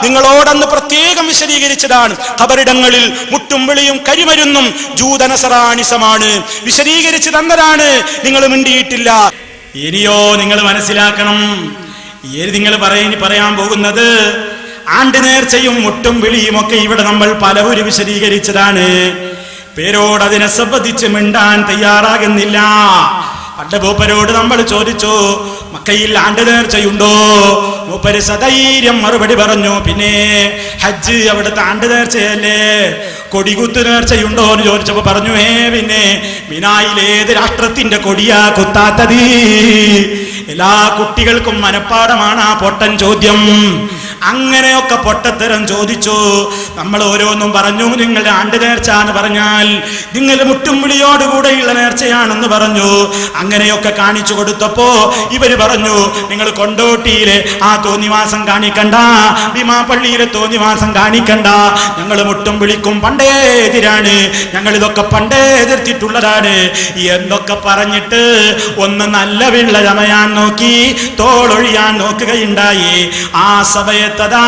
നിങ്ങളോടന്ന് പ്രത്യേകം വിശദീകരിച്ചതാണ്. ഖബറിടങ്ങളിൽ മുട്ടും വിളിയും കരിമരുന്നും ജൂതനസറാണിസമാണ്. വിശദീകരിച്ചു തന്നതാണ്, നിങ്ങൾ മിണ്ടിയിട്ടില്ല. ഇനിയോ നിങ്ങൾ മനസ്സിലാക്കണം, നിങ്ങൾ പറയാൻ പോകുന്നത് ആണ്ട് നേർച്ചയും മുട്ടും വിളിയും ഒക്കെ ഇവിടെ നമ്മൾ പലവരും വിശദീകരിച്ചതാണ്. പേരോട് അതിനെ സംബന്ധിച്ച് മിണ്ടാൻ തയ്യാറാകുന്നില്ല. പണ്ട് മൂപ്പരോട് നമ്മൾ ചോദിച്ചു, മക്കയിൽ ആണ്ട് നേർച്ചയുണ്ടോ? മൂപ്പര് സധൈര്യം മറുപടി പറഞ്ഞു, പിന്നെ ഹജ്ജ് അവിടുത്തെ ആണ്ട് നേർച്ചയല്ലേ? കൊടികുത്ത് നേർച്ചയുണ്ടോ എന്ന് ചോദിച്ചപ്പോ പറഞ്ഞു, പിന്നെ മിനായിൽ ഏത് രാഷ്ട്രത്തിന്റെ കൊടിയാ കുത്താത്തത്? എല്ലാ കുട്ടികൾക്കും മനപ്പാടമാണ് ആ പൊട്ടൻ ചോദ്യം. അങ്ങനെയൊക്കെ പൊട്ടത്തരം ചോദിച്ചു. നമ്മൾ ഓരോന്നും പറഞ്ഞു. നിങ്ങളുടെ ആണ്ട് നേർച്ച എന്ന് പറഞ്ഞാൽ നിങ്ങൾ മുട്ടും വിളിയോടുകൂടെയുള്ള നേർച്ചയാണെന്ന് പറഞ്ഞു. അങ്ങനെയൊക്കെ കാണിച്ചു കൊടുത്തപ്പോ ഇവര് പറഞ്ഞു, നിങ്ങൾ കൊണ്ടോട്ടിയിലെ ആ തോന്നിവാസം കാണിക്കണ്ട, ഭീമാപള്ളിയിലെ തോന്നിവാസം കാണിക്കണ്ട, ഞങ്ങൾ മുട്ടും വിളിക്കും പണ്ടേ എതിരാണ്, ഞങ്ങൾ ഇതൊക്കെ പണ്ടേ എതിർത്തിട്ടുള്ളതാണ് എന്നൊക്കെ പറഞ്ഞിട്ട് ഒന്ന് നല്ല വെള്ള ചമയാൻ നോക്കി, തോളൊഴിയാൻ നോക്കുകയുണ്ടായി. ആ സമയത്തതാ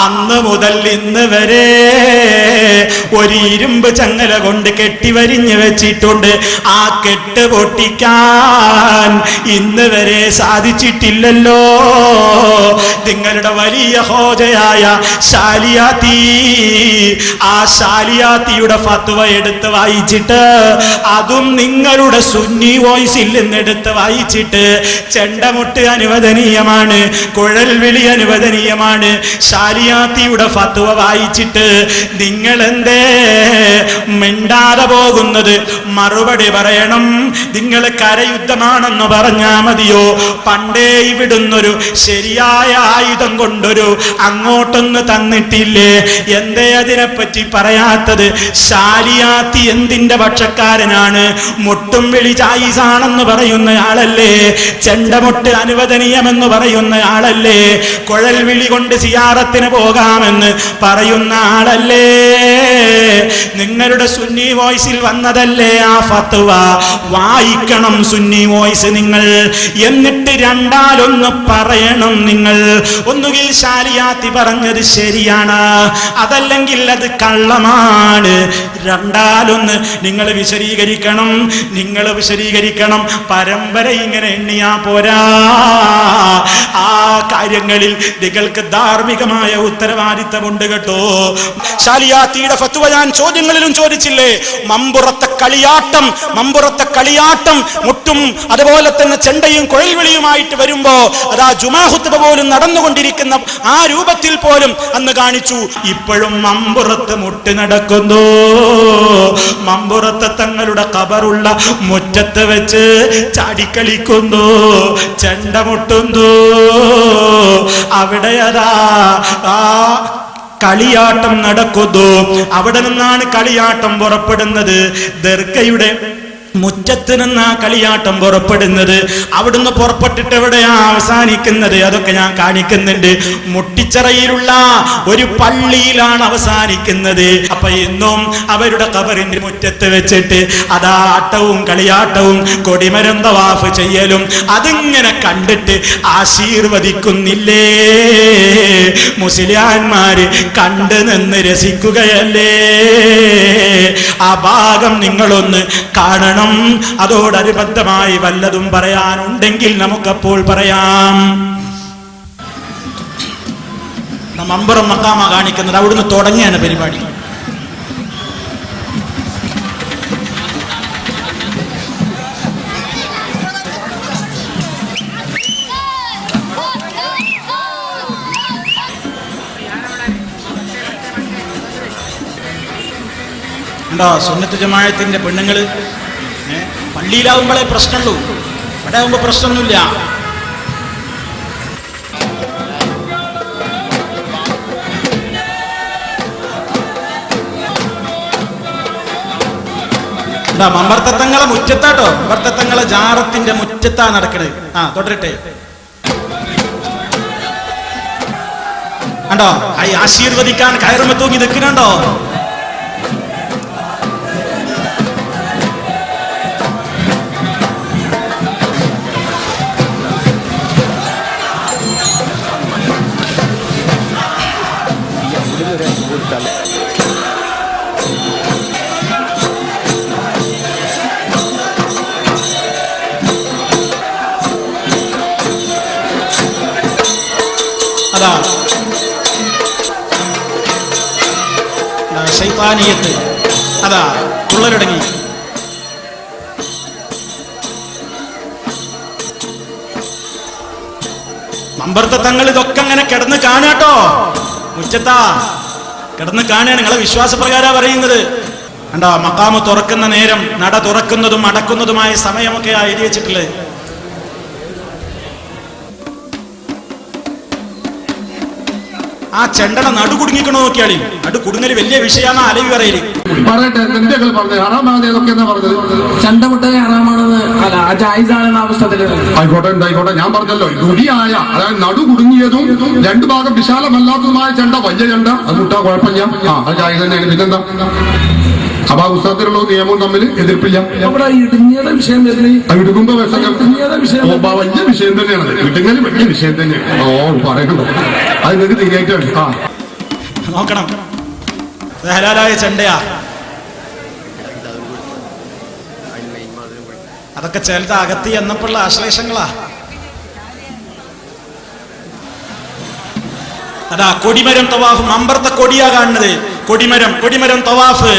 അന്ന് മുതൽ ഇന്ന് വരെ ഒരു ഇരുമ്പ് ചങ്ങല കൊണ്ട് കെട്ടിവരിഞ്ഞു വെച്ചിട്ടുണ്ട്. ആ കെട്ട് പൊട്ടിക്കാൻ ഇന്ന് വരെ സാധിച്ചിട്ടില്ലല്ലോ. നിങ്ങളുടെ വലിയ ഹോജയായ ശാലിയാത്തി, ആ ശാലിയാത്തിയുടെ ഫത്വ എടുത്ത് വായിച്ചിട്ട്, അതും നിങ്ങളുടെ സുന്നി വോയിസിൽ നിന്നെടുത്ത് വായിച്ചിട്ട്, ചെണ്ടമുട്ട് അനുവദനീയമാണ്, കുഴൽ വിളി അനുവദനീയമാണ്, ശാലിയാത്തിയുടെ ഫത്വ വായിച്ചിട്ട് നിങ്ങൾ എന്തേ മിണ്ടാതെ പോകുന്നത്? മറുപടി പറയണം. നിങ്ങൾ കരയുദ്ധമാണെന്ന് പറഞ്ഞാ മതിയോ? പണ്ടേ ഇവിടുന്നൊരു ശരിയായ ആയുധം കൊണ്ടൊരു അങ്ങോട്ടൊന്ന് തന്നിട്ടില്ലേ? എന്തേ അതിനെപ്പറ്റി പറയാത്തത്? ശാലിയാത്തി എന്തിന്റെ പക്ഷക്കാരനാണ്? മുട്ടും വിളി ജായിസാണെന്ന് പറയുന്ന ആളല്ലേ? ചെണ്ടമുട്ട് അനുവദനീയമെന്ന് പറയുന്ന ആളല്ലേ? കുഴൽ വിളി കൊണ്ട് സിയാറത്തിന് പോകാമെന്ന് പറയുന്ന ആളല്ലേ? നിങ്ങളുടെ സുന്നി വോയിസിൽ വന്നതല്ലേ ആ ഫത്വ? വായിക്കണം സുന്നി വോയിസ് നിങ്ങൾ. എന്നിട്ട് രണ്ടാലൊന്ന് പറയണം നിങ്ങൾ. ഒന്നുകിൽ ശാലിയാത്തി പറഞ്ഞത് ശരിയാണ്, അതല്ലെങ്കിൽ അത് കള്ളമാണ്. രണ്ടാലൊന്ന് നിങ്ങൾ വിശദീകരിക്കണം. നിങ്ങൾ വിശദീകരിക്കണം. പരമ്പര ഇങ്ങനെ എണ്ണിയാ പോരാ. ആ കാര്യങ്ങളിൽ നിങ്ങൾക്ക് ധാർമ്മികമായ ഉത്തരവാദിത്തമുണ്ട് കേട്ടോ. ശാലിയാത്തിയുടെ ഫത്വ ഞാൻ ചോദ്യങ്ങളിലും ചോദിച്ചില്ലേ? മമ്പുറത്തെ കളിയാട്ടം മുട്ടും അതുപോലെ തന്നെ ചെണ്ടയും കുഴൽവിളിയുമായിട്ട് വരുമ്പോ അതാ ജുമാ ഖുത്ബ പോലും നടന്നുകൊണ്ടിരിക്കുന്ന ആ രൂപത്തിൽ പോലും അന്ന് കാണിച്ചു. ഇപ്പോഴും മമ്പുറത്ത് മുട്ട് നടക്കുന്നു. മമ്പുറത്ത് തങ്ങളുടെ ഖബറുള്ള മുറ്റത്ത് വെച്ച് ചാടിക്കളിക്കുന്നു, ചെണ്ട മുട്ടുന്നു. അവിടെ അതാ ആ കളിയാട്ടം നടക്കുന്നു. അവിടെ നിന്നാണ് കളിയാട്ടം പുറപ്പെടുന്നത്. ദർഗയുടെ മുറ്റത്ത് നിന്നാ കളിയാട്ടം പുറപ്പെടുന്നത്. അവിടുന്ന് പുറപ്പെട്ടിട്ട് എവിടെയാ അവസാനിക്കുന്നത്? അതൊക്കെ ഞാൻ കാണിക്കുന്നുണ്ട്. മുട്ടിച്ചിറയിലുള്ള ഒരു പള്ളിയിലാണ് അവസാനിക്കുന്നത്. അപ്പൊ ഇന്നും അവരുടെ ഖബറിന്റെ മുറ്റത്ത് വെച്ചിട്ട് അതാ ആട്ടവും കളിയാട്ടവും കൊടിമരം തവാഫ് ചെയ്യലും അതിങ്ങനെ കണ്ടിട്ട് ആശീർവദിക്കുന്നില്ലേ? മുസ്ലിയാന്മാര് കണ്ടു നിന്ന് രസിക്കുകയല്ലേ? ആ ഭാഗം നിങ്ങളൊന്ന് കാണണം. അതോടനുബന്ധമായി വല്ലതും പറയാനുണ്ടെങ്കിൽ നമുക്കപ്പോൾ പറയാം. മമ്പുറം മക്കാമ കാണിക്കുന്നത് അവിടുന്ന് തുടങ്ങിയാണ് പരിപാടി. ഉണ്ടോ? സുന്നത്ത് ജമാഅത്തിന്റെ പെണ്ണുങ്ങള് പള്ളിയിലാവുമ്പോഴേ പ്രശ്നമുള്ളൂ, ഇവിടെ ആവുമ്പോ പ്രശ്നമൊന്നുമില്ല. മമ്പർത്തങ്ങളെ മുറ്റത്താട്ടോ, മമ്പർത്തങ്ങളെ ജാറത്തിന്റെ മുറ്റത്താ നടക്കണത്. തുടരട്ടെ. കണ്ടോ? ആശീർവദിക്കാൻ കയറുമ്പോ തൂങ്ങി നിൽക്കുന്നുണ്ടോ? അതാ ശൈത്താനിയത്ത്, അതാ തുള്ളലടങ്ങി. മമ്പർത്തെ തങ്ങൾ ഇതൊക്കെ അങ്ങനെ കിടന്ന് കാണാട്ടോ, മുറ്റത്താ കിടന്ന് കാണുകയാണ്. നിങ്ങളെ വിശ്വാസപ്രകാരം പറയുന്നത് കണ്ടോ? മക്കാമ് തുറക്കുന്ന നേരം, നട തുറക്കുന്നതും അടക്കുന്നതുമായ സമയമൊക്കെ എഴുതി വെച്ചിട്ടുള്ളത്. ആ ചെണ്ടയുടെ നടു കുടുങ്ങിക്കണോ നോക്കിയാളി. നടു കുടുങ്ങല് വലിയ വിഷയമാണ് അലവി പറയല്. ചണ്ടമുട്ടനെ ഹറാമാണെന്ന് ആയിക്കോട്ടെ ഉണ്ടായിക്കോട്ടെ, ഞാൻ പറഞ്ഞല്ലോ ദുരിയായ, അതായത് നടു കുടുങ്ങിയതും രണ്ടു ഭാഗം വിശാലമല്ലാത്തതുമായ ചെണ്ട, വലിയ ചെണ്ട, അത് മുട്ടാ കുഴപ്പമില്ല. അത് ജായിസ് തന്നെയാണ്. പിന്നെന്താ? അപ്പൊ ആ പുസ്തകത്തിലുള്ള നിയമവും തമ്മിൽ എതിർപ്പില്ല. ഇടുക്കുമ്പോ വലിയ വിഷയം തന്നെയാണ്. ഇടുങ്ങല് വലിയ വിഷയം തന്നെയാണ്. ഓ പറയണ്ടോ, അത് നിങ്ങൾക്ക് തീരായിട്ടാണ്. ആ നോക്കണം, ഹലാലായ ചെണ്ടയാ. അതൊക്കെ ചിലത് അകത്തി എന്നപ്പോഴുള്ള ആശ്ലേഷങ്ങളാ. അതാ കൊടിമരം തവാഫ്, മമ്പർത്തെ കൊടിയാ കാണുന്നത്. കൊടിമരം തവാഫ്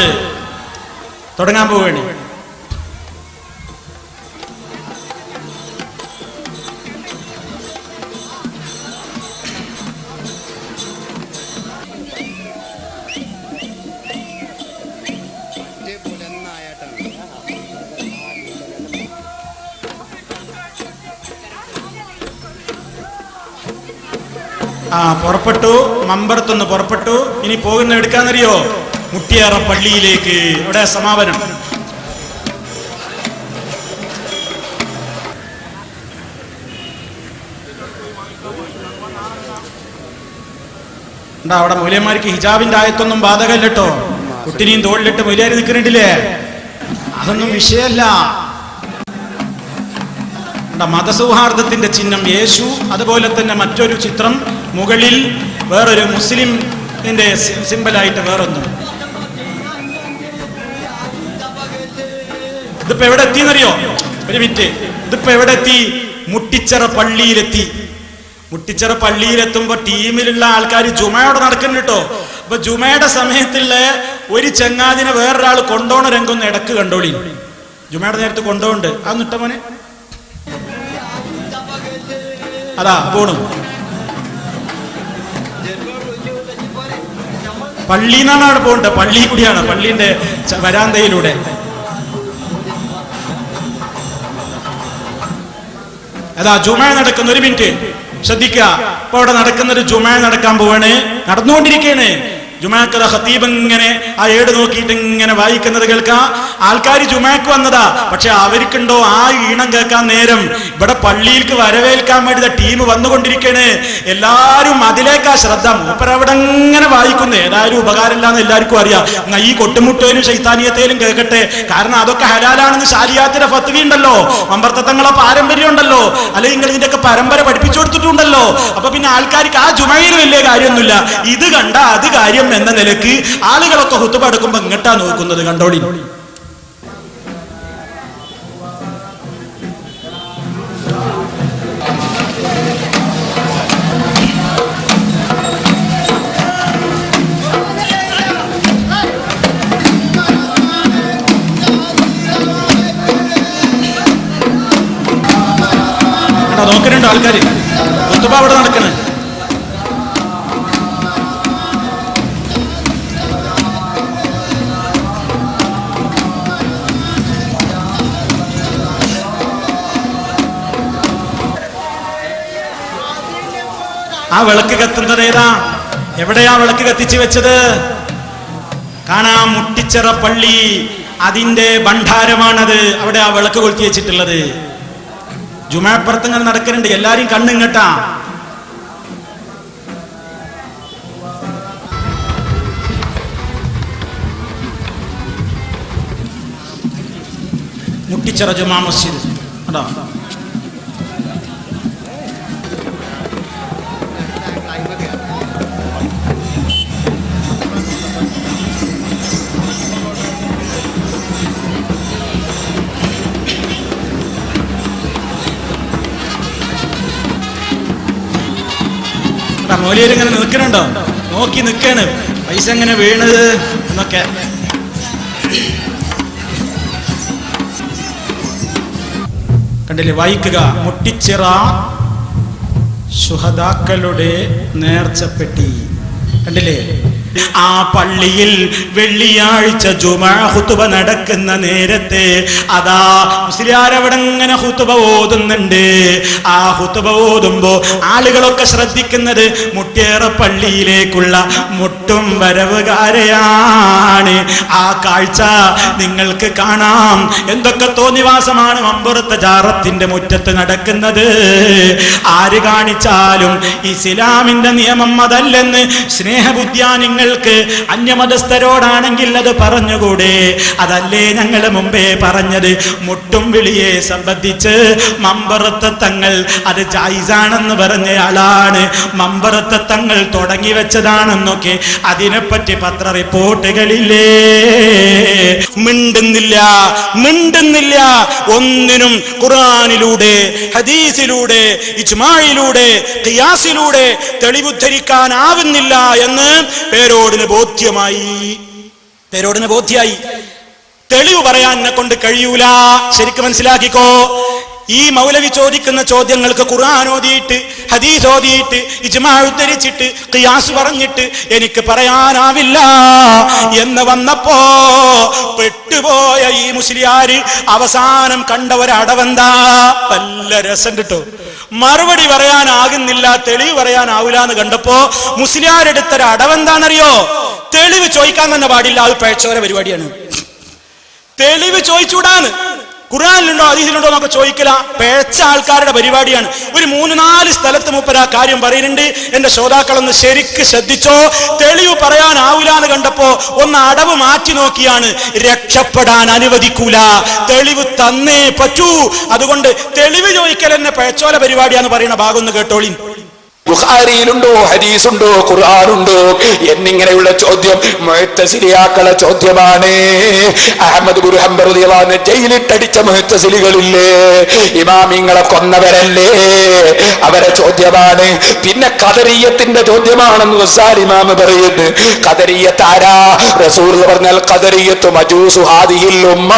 തുടങ്ങാൻ പോവുകയാണ്. പുറപ്പെട്ടു, മമ്പറത്തൊന്ന് പുറപ്പെട്ടു. ഇനി പോകുന്ന എടുക്കാന്നറിയോ? മുട്ടിയാറ പള്ളിയിലേക്ക്. അവിടെ സമാപനം. എന്താ അവിടെ മൗലന്മാർക്ക് ഹിജാബിന്റെ ആയത്തൊന്നും ബാധകല്ല കേട്ടോ. കുട്ടിനെയും തോളിലിട്ട് മൗലിയാരി നിൽക്കുന്നുണ്ടില്ലേ, അതൊന്നും വിഷയമല്ല. മതസൗഹാർദ്ദത്തിന്റെ ചിഹ്നം യേശു, അതുപോലെ തന്നെ മറ്റൊരു ചിത്രം മുകളിൽ വേറൊരു മുസ്ലിമിന്റെ സിമ്പലായിട്ട് വേറൊന്നും. ഇതിപ്പോ എവിടെ എത്തിയെന്നറിയോ? ഒരു മിനിറ്റ്, ഇതിപ്പോ എവിടെ എത്തി? മുട്ടിച്ചിറ പള്ളിയിലെത്തി. മുട്ടിച്ചിറ പള്ളിയിലെത്തുമ്പോ ടീമിലുള്ള ആൾക്കാർ ജുമയോടെ നടക്കുന്നുണ്ട് കേട്ടോ. അപ്പൊ ജുമയുടെ സമയത്തുള്ള ഒരു ചങ്ങാതിനെ വേറൊരാൾ കൊണ്ടോണ രംഗം ഇടക്ക് കണ്ടോളി. ജുമയുടെ നേരത്ത് കൊണ്ടോണ്ട് അത് നിട്ടമോനെ അതാ പോണു. പള്ളിന്നാണ് അവിടെ പോകേണ്ടത്. പള്ളി കൂടിയാണ്, പള്ളിന്റെ വരാന്തയിലൂടെ. അതാ ജുമ നടക്കുന്ന. ഒരു മിനിറ്റ് ശ്രദ്ധിക്കുക. ഇപ്പൊ അവിടെ നടക്കുന്നൊരു ജുമ നടക്കാൻ പോവാണ്, നടന്നുകൊണ്ടിരിക്കുകയാണ്. ജുമാക്കത ഖതീബ് ഇങ്ങനെ ആ ഏട് നോക്കിയിട്ട് ഇങ്ങനെ വായിക്കുന്നത് കേൾക്കാം. ആൾക്കാർ ജുമാക്ക് വന്നതാ, പക്ഷെ അവർക്കുണ്ടോ ആ ഈണം കേൾക്കാൻ നേരം. ഇവിടെ പള്ളിയിലേക്ക് വരവേൽക്കാൻ വേണ്ടി ടീം വന്നുകൊണ്ടിരിക്കണ്. എല്ലാരും അതിലേക്കാ ശ്രദ്ധ. മൂപ്പരവിടെ ഇങ്ങനെ വായിക്കുന്നു. ഏതായാലും ഉപകാരമില്ലാന്ന് എല്ലാവർക്കും അറിയാം. ഈ കൊട്ടുമുട്ടയിലും ശൈത്താനിയത്തേലും കേൾക്കട്ടെ, കാരണം അതൊക്കെ ഹലാലാണെന്ന് ശാരിയാത്തിന്റെ ഫത്വ ഉണ്ടല്ലോ, മമ്പർത്തങ്ങളെ പാരമ്പര്യം ഉണ്ടല്ലോ, അല്ലെങ്കിൽ ഇതിന്റെയൊക്കെ പരമ്പര പഠിപ്പിച്ചു കൊടുത്തിട്ടുണ്ടല്ലോ. അപ്പൊ പിന്നെ ആൾക്കാർക്ക് ആ ജുമയിൽ വലിയ കാര്യമൊന്നുമില്ല. ഇത് കണ്ട അത് കാര്യം എന്ന നിലക്ക് ആളുകളൊക്കെ ഹുതുബ എടുക്കുമ്പോ ഇങ്ങട്ടാ നോക്കുന്നത്. കണ്ടോളി. നോക്കുന്നുണ്ടോ ആൾക്കാര്? ഹുതുബ അവിടെ നടക്കണേ. ആ വിളക്ക് കത്തുന്നത് ഏതാ? എവിടെയാ വിളക്ക് കത്തിച്ചു വെച്ചത്? കാണാം, മുട്ടിച്ചിറ പള്ളി, അതിന്റെ ഭണ്ഡാരമാണത്. അവിടെ ആ വിളക്ക് കൊളുത്തി വെച്ചിട്ടുള്ളത്. ജുമാപ്പുറത്ത് ഇങ്ങനെ നടക്കുന്നുണ്ട്, എല്ലാരും കണ്ണിങ്ങട്ടാ. മുട്ടിച്ചിറ ജുമാ മസ്ജിദ് അതാ. മൗലിയർ ഇങ്ങനെ നിൽക്കണുണ്ടോ, നോക്കി നിൽക്കാണ് പൈസ എങ്ങനെ വീണത് എന്നൊക്കെ. കണ്ടില്ലേ, വായിക്കുക. മുട്ടിച്ചിറ ശുഹദാക്കളുടെ നേർച്ചപ്പെട്ടി. കണ്ടില്ലേ, ആ പള്ളിയിൽ വെള്ളിയാഴ്ച ജുമാ ഖുതുബ നടക്കുന്ന നേരത്തെ അതാ മുസ്ലിയാർ അവിടെ ഇങ്ങനെ ഖുതുബ ഓതുന്നുണ്ട്. ആ ഖുതുബ ഓതുമ്പോ ആളുകളൊക്കെ ശ്രദ്ധിക്കുന്നത് മുട്ടിയറ പള്ളിയിലേക്കുള്ള മുട്ടും വരവുകാരെയാണ്. ആ കാഴ്ച നിങ്ങൾക്ക് കാണാം. എന്തൊക്കെ തോന്നിവാസമാണ് മമ്പുറത്തെ ജാറത്തിന്റെ മുറ്റത്ത് നടക്കുന്നത്. ആര് കാണിച്ചാലും ഇസ്ലാമിന്റെ നിയമം അതല്ലെന്ന് സ്നേഹബുദ്ധിയാ നിങ്ങൾക്ക് അന്യമതസ്ഥരോടാണെങ്കിൽ അത് പറഞ്ഞുകൂടെ? അതല്ലേ ഞങ്ങൾ മുമ്പേ പറഞ്ഞത്? മുട്ടും വിളിയെ സംബന്ധിച്ച് മമ്പറത്തെ തങ്ങൾ അത് ജായിസാണെന്ന് പറഞ്ഞയാളാണ്. മമ്പറത്തെ തങ്ങൾ തുടങ്ങി വെച്ചതാണെന്നൊക്കെ അതിനെപ്പറ്റി പത്ര റിപ്പോർട്ടുകളില്ലേ? മിണ്ടുന്നില്ല ഒന്നിനും. ഖുർആനിലൂടെ, ഹദീസിലൂടെ, ഇജ്മാഇലൂടെ, ഖിയാസിലൂടെ തെളിവുദ്ധരിക്കാനാവുന്നില്ല എന്ന് പേരോടിന് ബോധ്യായി. തെളിവ് പറയാൻ എന്നെ കൊണ്ട് കഴിയൂല. ശരിക്കും മനസ്സിലാക്കിക്കോ. ഈ മൗലവി ചോദിക്കുന്ന ചോദ്യങ്ങൾക്ക് ഖുർആൻ ഓതിയിട്ട്, ഹദീസ് ഓതിയിട്ട്, ഇജ്മാ ഉദ്ധരിച്ചിട്ട്, ഖിയാസ് പറഞ്ഞിട്ട് എനിക്ക് പറയാനാവില്ല എന്ന് വന്നപ്പോ പെട്ടുപോയ ഈ മുസ്ലിയാര് അവസാനം കണ്ട ഒരടവെന്താ? നല്ല രസം കിട്ടും. മറുപടി പറയാനാകുന്നില്ല, തെളിവ് പറയാനാവില്ല എന്ന് കണ്ടപ്പോ മുസ്ലിയാരെടുത്തൊരു അടവെന്താണെന്നറിയോ? തെളിവ് ചോദിക്കാൻ തന്നെ പാടില്ല, അത് പേഴ്ചോര പരിപാടിയാണ്. തെളിവ് ചോദിച്ചൂടാന്ന്. ഖുർആനിലുണ്ടോ ഹദീസിലുണ്ടോ എന്നൊക്കെ ചോദിക്കല പേഴ്ച ആൾക്കാരുടെ പരിപാടിയാണ്. ഒരു 3-4 സ്ഥലത്ത് മൂപ്പർ ആ കാര്യം പറയുന്നുണ്ട്. എന്റെ ശ്രോതാക്കളൊന്ന് ശരിക്ക് ശ്രദ്ധിച്ചോ. തെളിവ് പറയാനാവൂല എന്ന് കണ്ടപ്പോ ഒന്ന് അടവ് മാറ്റി നോക്കിയാണ്. രക്ഷപ്പെടാൻ അനുവദിക്കൂല, തെളിവ് തന്നേ പറ്റൂ. അതുകൊണ്ട് തെളിവ് ചോദിക്കൽ എന്നെ പേഴ്ചോല പരിപാടിയാന്ന് പറയുന്ന ഭാഗം ഒന്ന് കേട്ടോളി. ബുഖാരിയിലുണ്ടോ, ഹദീസുണ്ടോ, ഖുർആനുണ്ടോ എന്നിങ്ങനെയുള്ള ചോദ്യം മുഅ്തസിലിയാക്കളെ ചോദ്യമാണ്. അഹ്മദ് ബിൻ ഹംബൽ റളിയല്ലാഹു അൻഹു ജയിലിട്ടടിച്ച മുഅ്തസിലികളില്ലേ, ഇമാമിങ്ങളെ കൊന്നവരല്ലേ, അവരെ ചോദ്യമാണ്. പിന്നെ ഖദരിയത്തിന്റെ ചോദ്യമാണെന്ന് ഗസാലി ഇമാം പറയുന്നു. ഖദരിയത്ത് ആരാ? റസൂൽ പറഞ്ഞാൽ ഖദരിയത്ത് മജൂസു ഹാദിഹിൽ ഉമ്മ,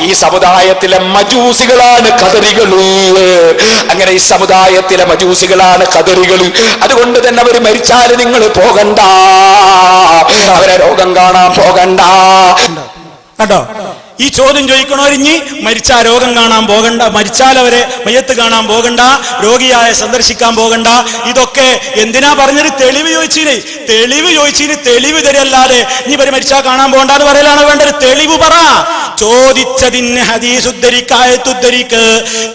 ഈ സമുദായത്തിലെ മജൂസികളാണ് ഖദരികൾ. അങ്ങനെ ഈ സമുദായത്തിലെ മജൂസികളാണ് ഖദരികൾ. അതുകൊണ്ട് തന്നെ അവർ മരിച്ചാൽ നിങ്ങൾ പോകണ്ട, അവരെ രോഗം കാണാൻ പോകണ്ട. കേട്ടോ, ഈ ചോദ്യം ചോദിക്കണോരിഞ്ഞ് മരിച്ചാൽ രോഗം കാണാൻ പോകണ്ട, മരിച്ചാൽ അവരെ മയ്യത്ത് കാണാൻ പോകണ്ട, രോഗിയായ സന്ദർശിക്കാൻ പോകണ്ട. ഇതൊക്കെ എന്തിനാ പറഞ്ഞത്? തെളിവ് ചോദിച്ചിന്. തെളിവ് തരല്ലാതെ ഇനി ഇവര് മരിച്ചാൽ കാണാൻ പോകണ്ടെന്ന് പറയലാണ് വേണ്ടത്. തെളിവ് പറ. ചോദിച്ചതിന് ഹദീസ് ഉദ്ധരിക്ക്,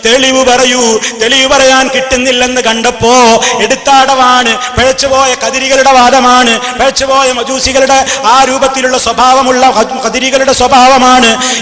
തെളിവ് പറയൂ. തെളിവ് പറയാൻ കിട്ടുന്നില്ലെന്ന് കണ്ടപ്പോ എടുത്താടവാണ്. പിഴച്ചുപോയ ഖദരികളുടെ വാദമാണ്, പിഴച്ചുപോയ മജൂസികളുടെ ആ രൂപത്തിലുള്ള സ്വഭാവമുള്ള ഖദരികളുടെ സ്വഭാവമാണ്.